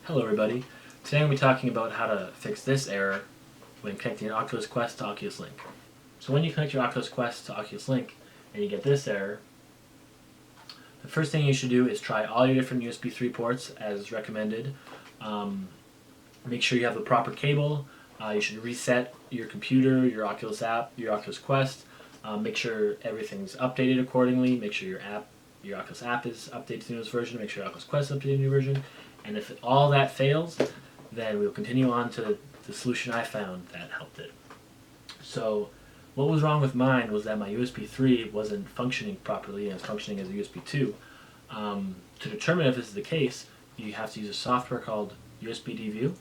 Hello everybody. Today I'm going to be talking about how to fix this error when connecting an Oculus Quest to Oculus Link. So when you connect your Oculus Quest to Oculus Link and you get this error, the first thing you should do is try all your different USB 3 ports as recommended. Make sure you have the proper cable. You should reset your computer, your Oculus app, your Oculus Quest. Make sure everything's updated accordingly. Make sure your Oculus app is updated to the newest version. Make sure your Oculus Quest is updated to the new version. And if all that fails, then we'll continue on to the solution I found that helped it. So what was wrong with mine was that my USB 3 wasn't functioning properly and it's functioning as a USB 2. To determine if this is the case, you have to use a software called USB View.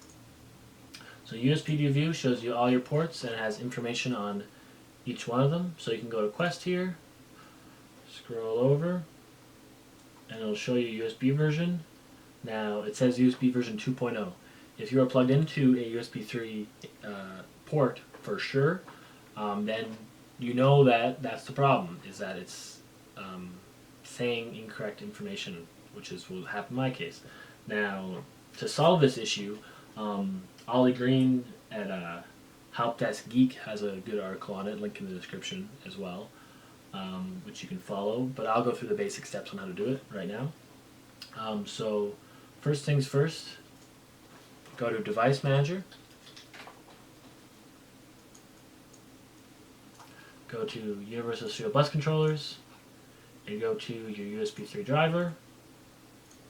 So USB View shows you all your ports and it has information on each one of them. So you can go to Quest here, scroll over, and it'll show you USB version. Now it says USB version 2.0. If you are plugged into a USB 3 port for sure, then you know that that's the problem, is that it's saying incorrect information, which is what happened in my case. Now, to solve this issue, Ollie Green at Help Desk Geek has a good article on it, link in the description as well, which you can follow, but I'll go through the basic steps on how to do it right now. So first things first, go to Device Manager, go to Universal Serial Bus Controllers, and go to your USB 3 driver,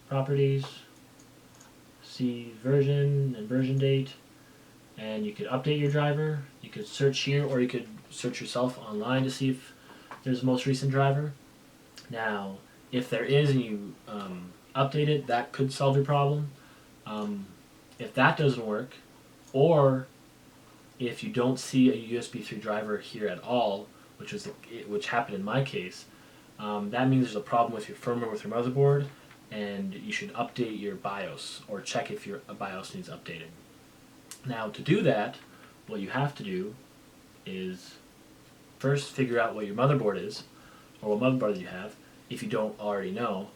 Properties, see version and version date, and you could update your driver. You could search here, or you could search yourself online to see if there's the most recent driver. Now, if there is and you update it, that could solve your problem. If that doesn't work, or if you don't see a USB 3 driver here at all, which happened in my case, that means there's a problem with your firmware, with your motherboard, and you should update your BIOS or check if your BIOS needs updating. Now, to do that, what you have to do is first figure out what your motherboard is, or what motherboard you have, if you don't already know.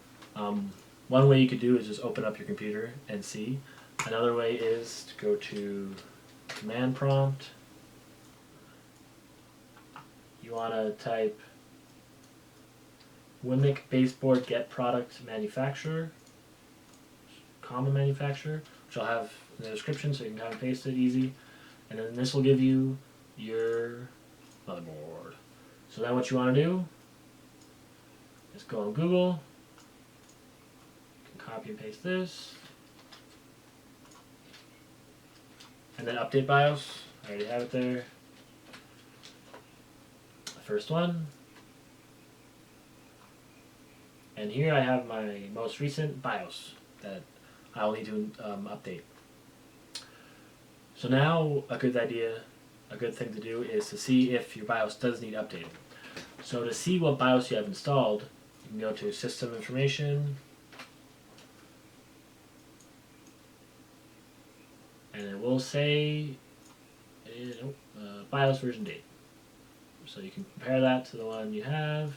One way you could do is just open up your computer and see. Another way is to go to command prompt. You want to type wmic baseboard get product manufacturer, common manufacturer, which I'll have in the description so you can copy and paste it easy. And then this will give you your motherboard. So then what you want to do is go on Google, you can copy and paste this, and then update BIOS. I already have it there. The first one. And here I have my most recent BIOS that I'll need to update. So now a good thing to do is to see if your BIOS does need updating. So to see what BIOS you have installed, you can go to System Information, and it will say BIOS version date. So you can compare that to the one you have.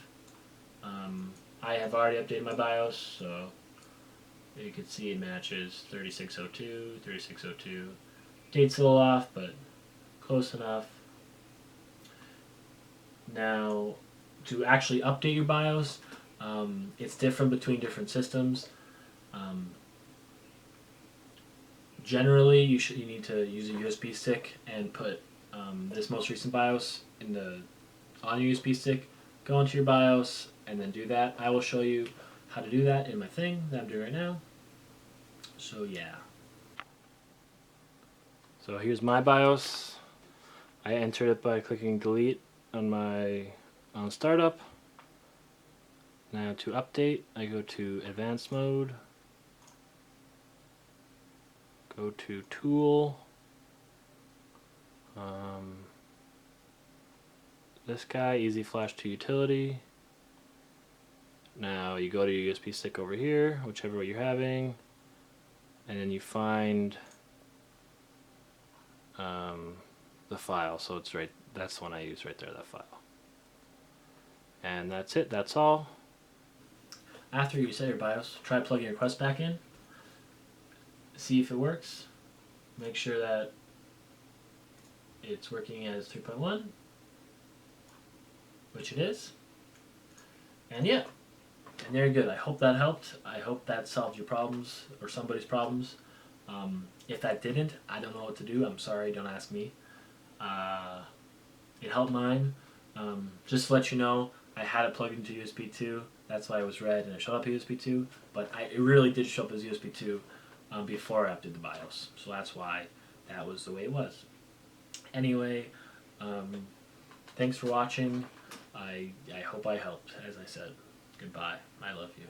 I have already updated my BIOS, so you can see it matches 3602, 3602. Date's a little off, but close enough. Now, to actually update your BIOS, it's different between different systems. Generally, you need to use a USB stick and put this most recent BIOS on your USB stick. Go into your BIOS and then do that. I will show you how to do that in my thing that I'm doing right now. So yeah. So here's my BIOS. I entered it by clicking delete on startup. Now to update, I go to advanced mode, go to tool, this guy, easy flash to utility. Now you go to your USB stick over here, whichever way you're having, and then you find the file. So it's right, that's the one I use right there, that file. And that's it, that's all. After you set your BIOS, try plugging your Quest back in. see if it works. Make sure that it's working as 3.1, which it is. And yeah, and they're good. I hope that helped. I hope that solved your problems or somebody's problems. If that didn't, I don't know what to do. I'm sorry, don't ask me. It helped mine. Just to let you know, I had it plugged into USB 2. That's why it was red and it showed up USB 2. But it really did show up as USB 2 before I updated the BIOS. So that's why that was the way it was. Anyway, thanks for watching. I hope I helped, as I said. Goodbye. I love you.